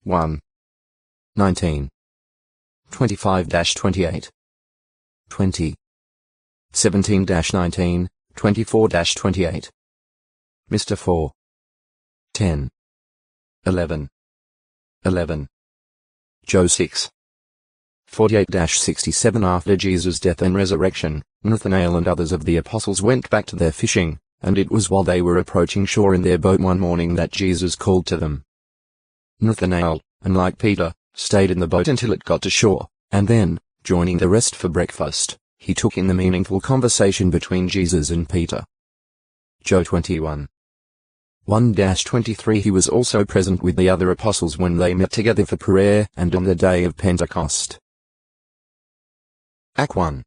S1: 1. 19. 25-28. 20. 17-19, 24-28. Mr. 4. 10. 11. 11. Joe 6. 48-67. After Jesus' death and resurrection, Nathanael and others of the apostles went back to their fishing, and it was while they were approaching shore in their boat one morning that Jesus called to them. Nathanael, unlike Peter, stayed in the boat until it got to shore, and then, joining the rest for breakfast, he took in the meaningful conversation between Jesus and Peter. Joe 21. 1-23. He was also present with the other apostles when they met together for prayer and on the day of Pentecost. Act 1.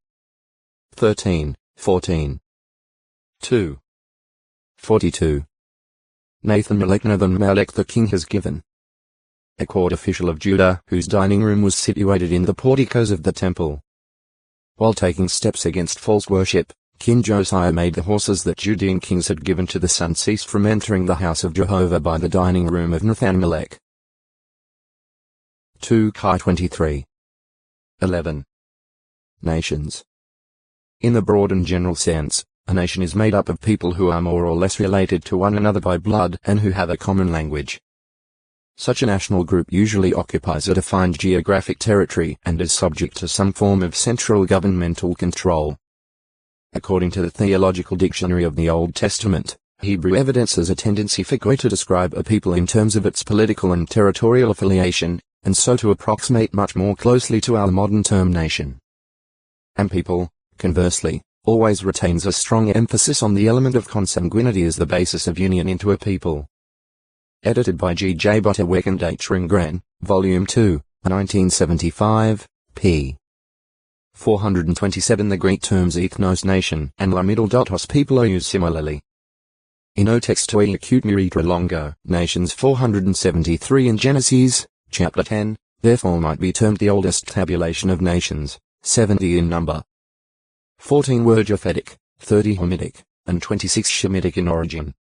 S1: 13, 14. 2. 42. Nathan Melech the king has given. A court official of Judah whose dining room was situated in the porticos of the temple. While taking steps against false worship, King Josiah made the horses that Judean kings had given to the sun cease from entering the house of Jehovah by the dining room of Nathan Melech. 2 Kai 23. 11. Nations. In the broad and general sense, a nation is made up of people who are more or less related to one another by blood and who have a common language. Such a national group usually occupies a defined geographic territory and is subject to some form of central governmental control. According to the Theological Dictionary of the Old Testament, Hebrew evidences a tendency for Goy to describe a people in terms of its political and territorial affiliation, and so to approximate much more closely to our modern term nation. And people, conversely, always retains a strong emphasis on the element of consanguinity as the basis of union into a people. Edited by G. J. Butterwick and H. Ringren, Volume 2, 1975, p. 427. The Greek terms ethnos nation and lamidal.os people are used similarly. In o textoi acute muritra longo, nations 473 in Genesis, chapter 10, therefore might be termed the oldest tabulation of nations, 70 in number. 14 were Japhetic, 30 Hamitic, and 26 Shemitic in origin.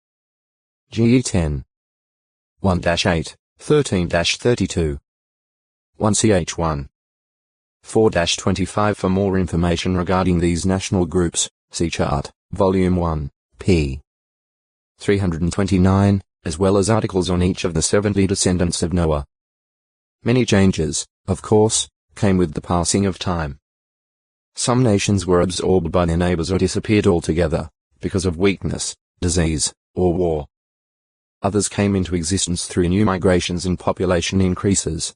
S1: GE 10. 1-8, 13-32. 1ch1. 4-25. For more information regarding these national groups, see Chart, Volume 1, p. 329, as well as articles on each of the 70 descendants of Noah. Many changes, of course, came with the passing of time. Some nations were absorbed by their neighbors or disappeared altogether, because of weakness, disease, or war. Others came into existence through new migrations and population increases.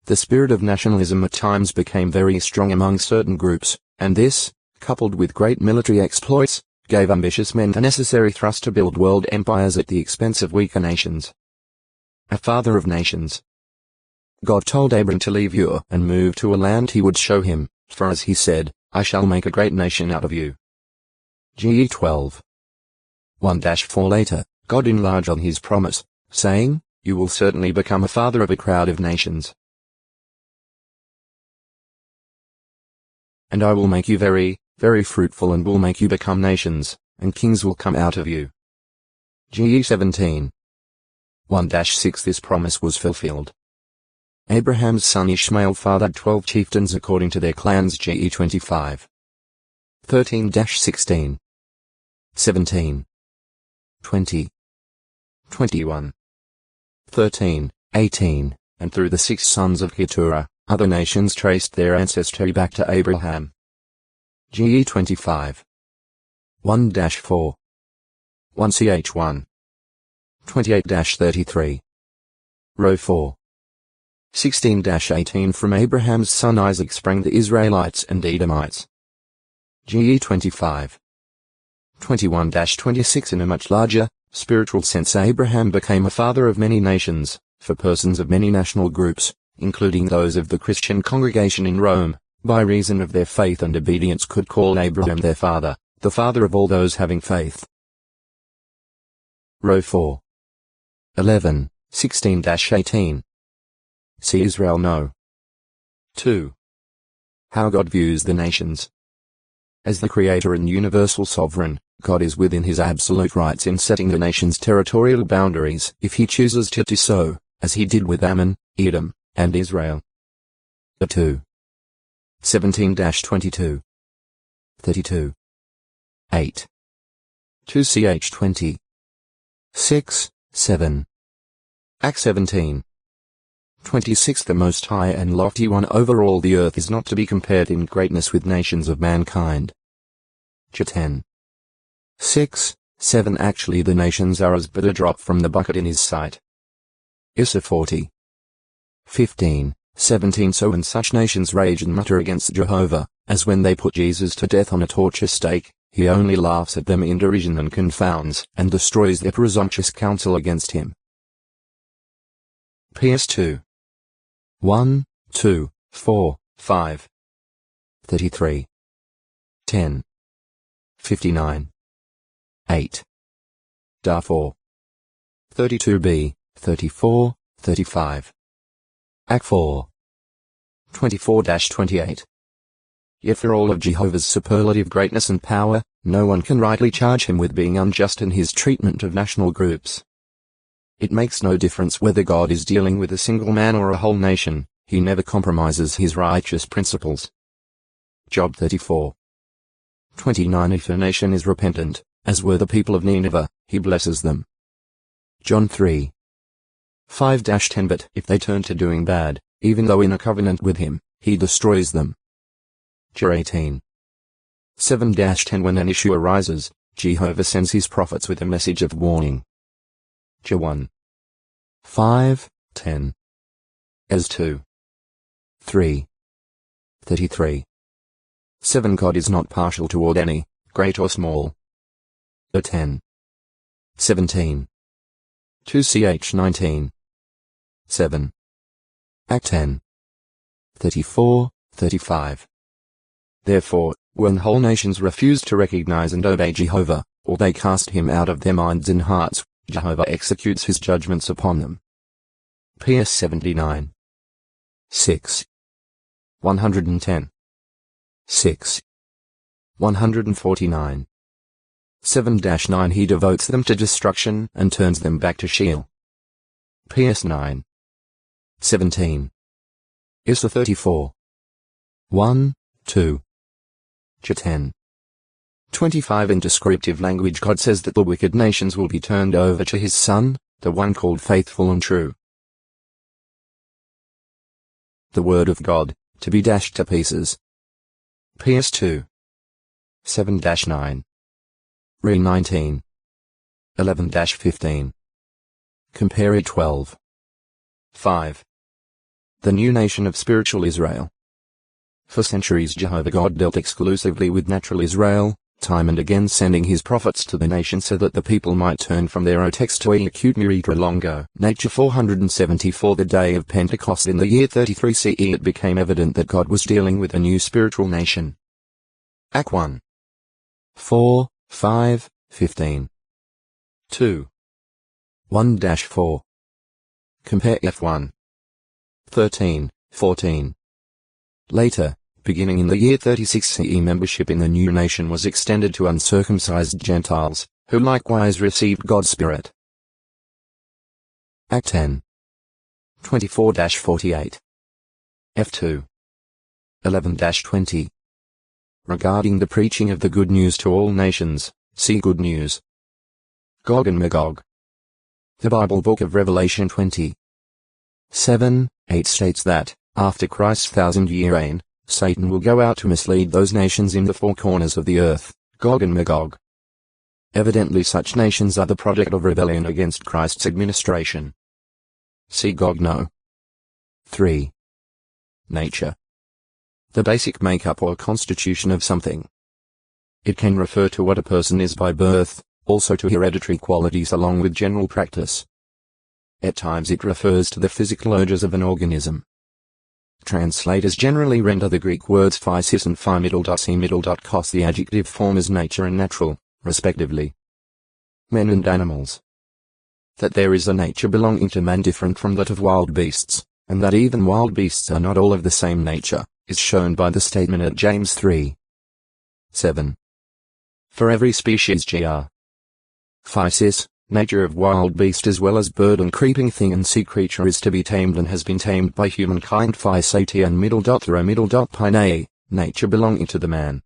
S1: The spirit of nationalism at times became very strong among certain groups, and this, coupled with great military exploits, gave ambitious men the necessary thrust to build world empires at the expense of weaker nations. A father of nations. God told Abram to leave Ur and move to a land he would show him, for as he said, I shall make a great nation out of you. GE 12. 1-4. Later, God enlarged on his promise, saying, You will certainly become a father of a crowd of nations. And I will make you very, very fruitful and will make you become nations, and kings will come out of you. GE 17. 1-6. This promise was fulfilled. Abraham's son Ishmael fathered 12 chieftains according to their clans. GE 25. 13-16. 17. 20, 21, 13, 18, and through the 6 sons of Keturah, other nations traced their ancestry back to Abraham. GE 25. 1-4. 1ch1. 28-33. Row 4. 16-18 From Abraham's son Isaac sprang the Israelites and Edomites. GE 25. 21-26 In a much larger, spiritual sense Abraham became a father of many nations, for persons of many national groups, including those of the Christian congregation in Rome, by reason of their faith and obedience could call Abraham their father, the father of all those having faith. Row 4. 11, 16-18. See Israel No. 2. How God views the nations. As the Creator and universal sovereign, God is within his absolute rights in setting the nation's territorial boundaries if he chooses to do so, as he did with Ammon, Edom, and Israel. 2. 17-22. 32. 8. 2ch 20. 6, 7. Acts 17. 26 The Most High and Lofty One over all the earth is not to be compared in greatness with nations of mankind. 10. 6, 7 Actually the nations are as but a drop from the bucket in his sight. Issa 40. 15, 17 So when such nations rage and mutter against Jehovah, as when they put Jesus to death on a torture stake, he only laughs at them in derision and confounds and destroys their presumptuous counsel against him. PS2. 1, 2, 4, 5. 33. 10. 59. 8. Darfur. 32b, 34, 35. Act 4. 24-28. Yet for all of Jehovah's superlative greatness and power, no one can rightly charge him with being unjust in his treatment of national groups. It makes no difference whether God is dealing with a single man or a whole nation, he never compromises his righteous principles. Job 34. 29 If a nation is repentant, as were the people of Nineveh, he blesses them. John 3. 5-10 But if they turn to doing bad, even though in a covenant with him, he destroys them. Jer 18. 7-10 When an issue arises, Jehovah sends his prophets with a message of warning. Jer 1. 5, 10. Ez 2. 3. 33. 7 God is not partial toward any, great or small. 10. 17. 2ch 19. 7. Act 10. 34, 35. Therefore, when whole nations refuse to recognize and obey Jehovah, or they cast him out of their minds and hearts, Jehovah executes his judgments upon them. PS 79. 6. 110. 6. 149. 7-9 He devotes them to destruction and turns them back to Sheol. PS 9. 17. Issa 34. 1, 2. Ch 10. 25 In descriptive language God says that the wicked nations will be turned over to his Son, the one called faithful and true. The Word of God, to be dashed to pieces. PS2. 7-9. Re 19. 11-15. Compare 12. 5. The new nation of spiritual Israel. For centuries Jehovah God dealt exclusively with natural Israel, time and again sending his prophets to the nation so that the people might turn from their otextoi acute muritra longo. Nature 474 The day of Pentecost in the year 33 CE it became evident that God was dealing with a new spiritual nation. Act 1. 4, 5, 15. 2. 1-4. Compare F1. 13, 14. Later, beginning in the year 36 CE membership in the new nation was extended to uncircumcised Gentiles, who likewise received God's Spirit. Act 10. 24-48. F2. 11-20. Regarding the preaching of the good news to all nations, see Good News. Gog and Magog. The Bible Book of Revelation 20:7-8 states that, after Christ's 1,000-year reign, Satan will go out to mislead those nations in the four corners of the earth, Gog and Magog. Evidently such nations are the product of rebellion against Christ's administration. See Gog no. 3. Nature. The basic makeup or constitution of something. It can refer to what a person is by birth, also to hereditary qualities along with general practice. At times it refers to the physical urges of an organism. Translators generally render the Greek words physis and cos the adjective form as nature and natural, respectively. Men and animals. That there is a nature belonging to man different from that of wild beasts, and that even wild beasts are not all of the same nature, is shown by the statement at James 3:7. For every species gr. Physis, nature of wild beast as well as bird and creeping thing and sea creature is to be tamed and has been tamed by humankind physati and pine, nature belonging to the man.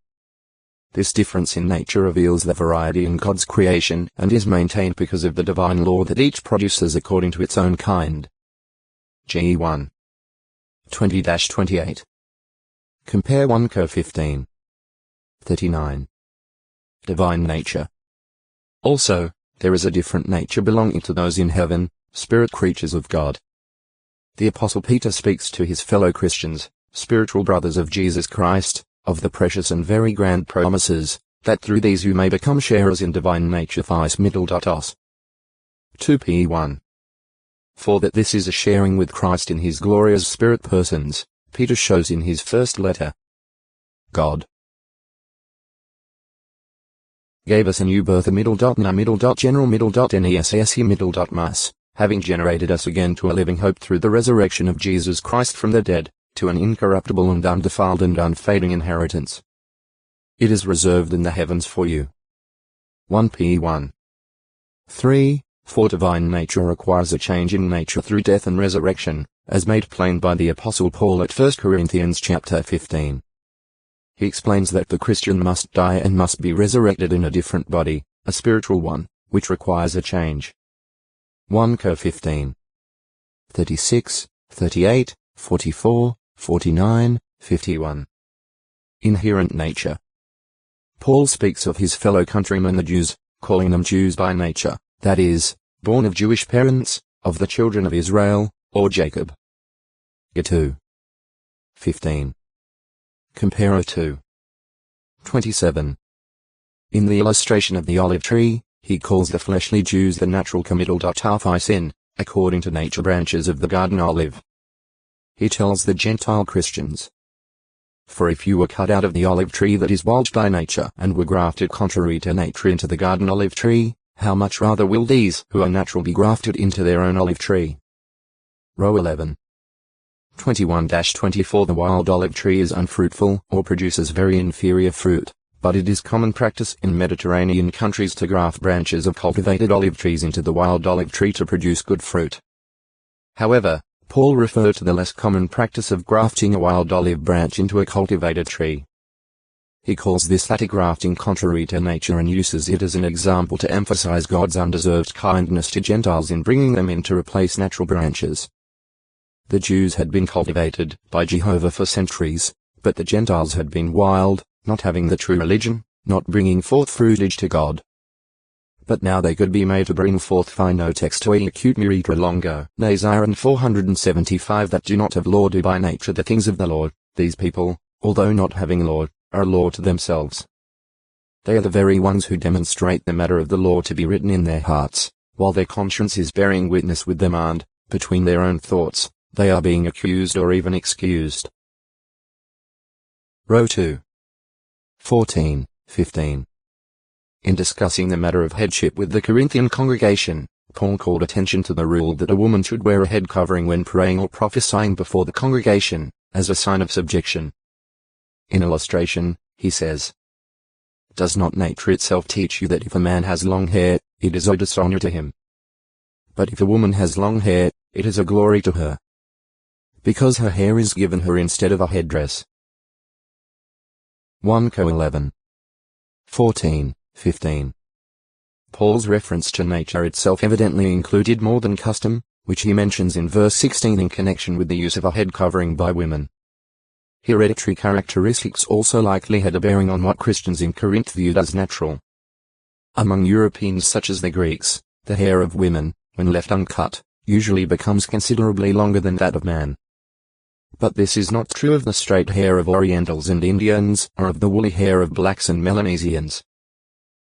S1: This difference in nature reveals the variety in God's creation and is maintained because of the divine law that each produces according to its own kind. Ge 1:20-28. Compare 1 Cor 15:39. Divine nature. Also, there is a different nature belonging to those in heaven, spirit creatures of God. The Apostle Peter speaks to his fellow Christians, spiritual brothers of Jesus Christ, of the precious and very grand promises, that through these you may become sharers in divine nature os. 2 P 1. For that this is a sharing with Christ in his glorious spirit persons, Peter shows in his first letter. God gave us a new birth general mas, having generated us again to a living hope through the resurrection of Jesus Christ from the dead, to an incorruptible and undefiled and unfading inheritance. It is reserved in the heavens for you. 1 P 1:3. For divine nature requires a change in nature through death and resurrection, as made plain by the Apostle Paul at 1 Corinthians chapter 15. He explains that the Christian must die and must be resurrected in a different body, a spiritual one, which requires a change. 1 Cor 15:36, 38, 44, 49, 51. Inherent nature. Paul speaks of his fellow countrymen the Jews, calling them Jews by nature, that is, born of Jewish parents, of the children of Israel, or Jacob. Ge 2:15. Compare 2:27. In the illustration of the olive tree, he calls the fleshly Jews the natural sin, according to nature branches of the garden olive. He tells the Gentile Christians, for if you were cut out of the olive tree that is wild by nature and were grafted contrary to nature into the garden olive tree, how much rather will these who are natural be grafted into their own olive tree? Row 11. 21-24. The wild olive tree is unfruitful or produces very inferior fruit, but it is common practice in Mediterranean countries to graft branches of cultivated olive trees into the wild olive tree to produce good fruit. However, Paul referred to the less common practice of grafting a wild olive branch into a cultivated tree. He calls this latter grafting contrary to nature and uses it as an example to emphasize God's undeserved kindness to Gentiles in bringing them in to replace natural branches. The Jews had been cultivated by Jehovah for centuries, but the Gentiles had been wild, not having the true religion, not bringing forth fruitage to God. But now they could be made to bring forth fino textoi acute miritra longo, Nazir and 475 that do not have law do by nature the things of the Lord. These people, although not having law, are law to themselves. They are the very ones who demonstrate the matter of the law to be written in their hearts, while their conscience is bearing witness with them and, between their own thoughts, they are being accused or even excused. Row 2. 14, 15. In discussing the matter of headship with the Corinthian congregation, Paul called attention to the rule that a woman should wear a head covering when praying or prophesying before the congregation, as a sign of subjection. In illustration, he says, does not nature itself teach you that if a man has long hair, it is a dishonor to him? But if a woman has long hair, it is a glory to her, because her hair is given her instead of a headdress. 1 Cor 11. 14, 15. Paul's reference to nature itself evidently included more than custom, which he mentions in verse 16 in connection with the use of a head covering by women. Hereditary characteristics also likely had a bearing on what Christians in Corinth viewed as natural. Among Europeans such as the Greeks, the hair of women, when left uncut, usually becomes considerably longer than that of man. But this is not true of the straight hair of Orientals and Indians, or of the woolly hair of blacks and Melanesians.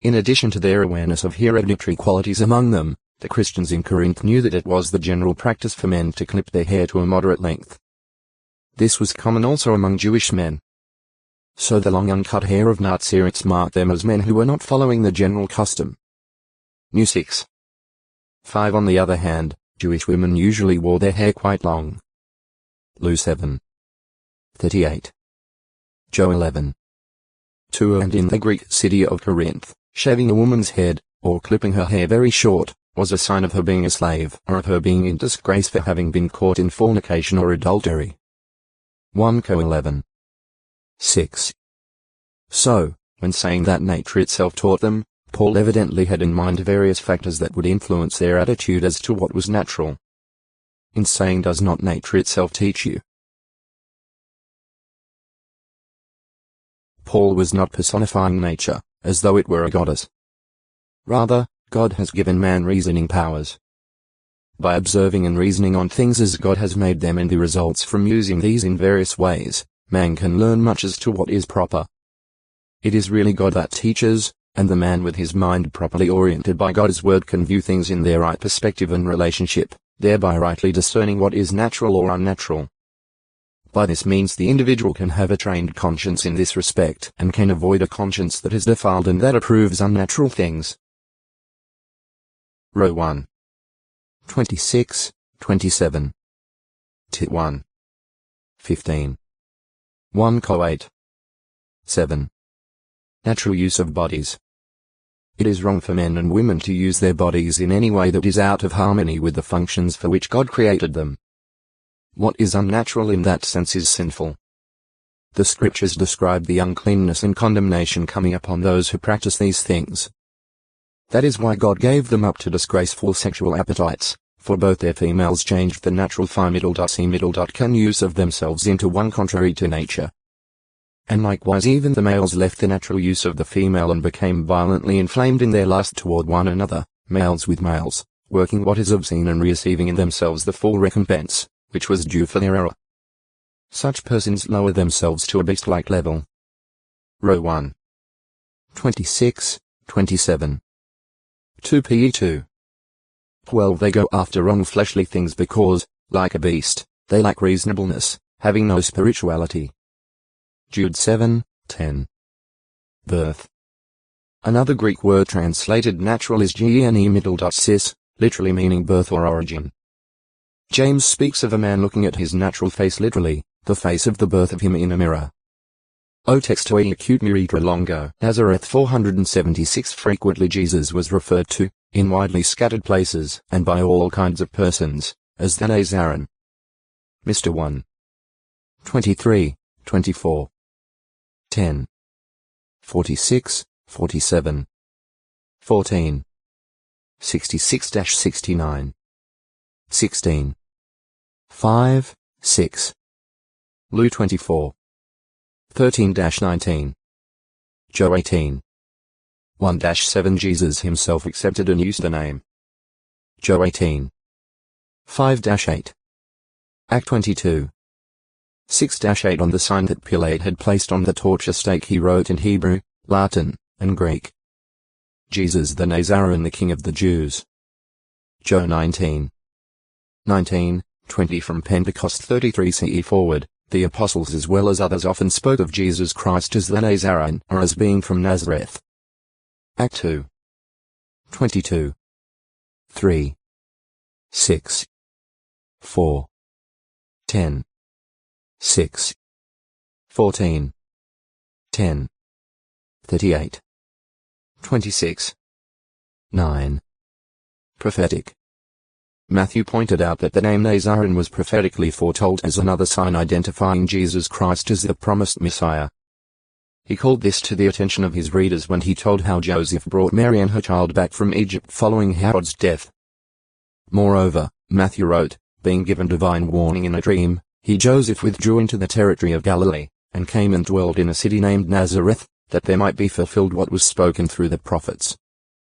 S1: In addition to their awareness of hereditary qualities among them, the Christians in Corinth knew that it was the general practice for men to clip their hair to a moderate length. This was common also among Jewish men. So the long uncut hair of Nazirites marked them as men who were not following the general custom. New 6. 5. On the other hand, Jewish women usually wore their hair quite long. Lu 7. 38. Joe 11. 2. And in the Greek city of Corinth, shaving a woman's head, or clipping her hair very short, was a sign of her being a slave, or of her being in disgrace for having been caught in fornication or adultery. 1 Co 11. 6. So, when saying that nature itself taught them, Paul evidently had in mind various factors that would influence their attitude as to what was natural. In saying does not nature itself teach you? Paul was not personifying nature, as though it were a goddess. Rather, God has given man reasoning powers. By observing and reasoning on things as God has made them and the results from using these in various ways, man can learn much as to what is proper. It is really God that teaches, and the man with his mind properly oriented by God's word can view things in their right perspective and relationship, thereby rightly discerning what is natural or unnatural. By this means the individual can have a trained conscience in this respect and can avoid a conscience that is defiled and that approves unnatural things. Row 1. 26, 27. Tit 1. 15. 1 Co 8. 7. Natural use of bodies. It is wrong for men and women to use their bodies in any way that is out of harmony with the functions for which God created them. What is unnatural in that sense is sinful. The scriptures describe the uncleanness and condemnation coming upon those who practice these things. That is why God gave them up to disgraceful sexual appetites, for both their females changed the natural can use of themselves into one contrary to nature. And likewise even the males left the natural use of the female and became violently inflamed in their lust toward one another, males with males, working what is obscene and receiving in themselves the full recompense, which was due for their error. Such persons lower themselves to a beast-like level. Row 1. 26, 27. 2 Pe 2. 12 They go after wrong fleshly things because, like a beast, they lack reasonableness, having no spirituality. Jude 7, 10. Birth. Another Greek word translated natural is cis, literally meaning birth or origin. James speaks of a man looking at his natural face literally, the face of the birth of him in a mirror. O textoi acute miritra longo. Nazareth 476 Frequently Jesus was referred to, in widely scattered places, and by all kinds of persons, as the Nazarean. Mr. 1. 23, 24. 10. 46, 47. 14. 66-69. 16. 5, 6. Lu 24. 13-19. Joe 18. 1-7 Jesus himself accepted and used the name. Joe 18. 5-8. Act 22. 6-8 On the sign that Pilate had placed on the torture stake he wrote in Hebrew, Latin, and Greek. Jesus the Nazarean, the King of the Jews. Joe 19. 19, 20 From Pentecost 33 CE forward, the apostles as well as others often spoke of Jesus Christ as the Nazarean or as being from Nazareth. Act 2. 22. 3. 6. 4. 10. 6. 14. 10. 38. 26. 9. Prophetic. Matthew pointed out that the name Nazarean was prophetically foretold as another sign identifying Jesus Christ as the promised Messiah. He called this to the attention of his readers when he told how Joseph brought Mary and her child back from Egypt following Herod's death. Moreover, Matthew wrote, being given divine warning in a dream, he Joseph withdrew into the territory of Galilee, and came and dwelled in a city named Nazareth, that there might be fulfilled what was spoken through the prophets,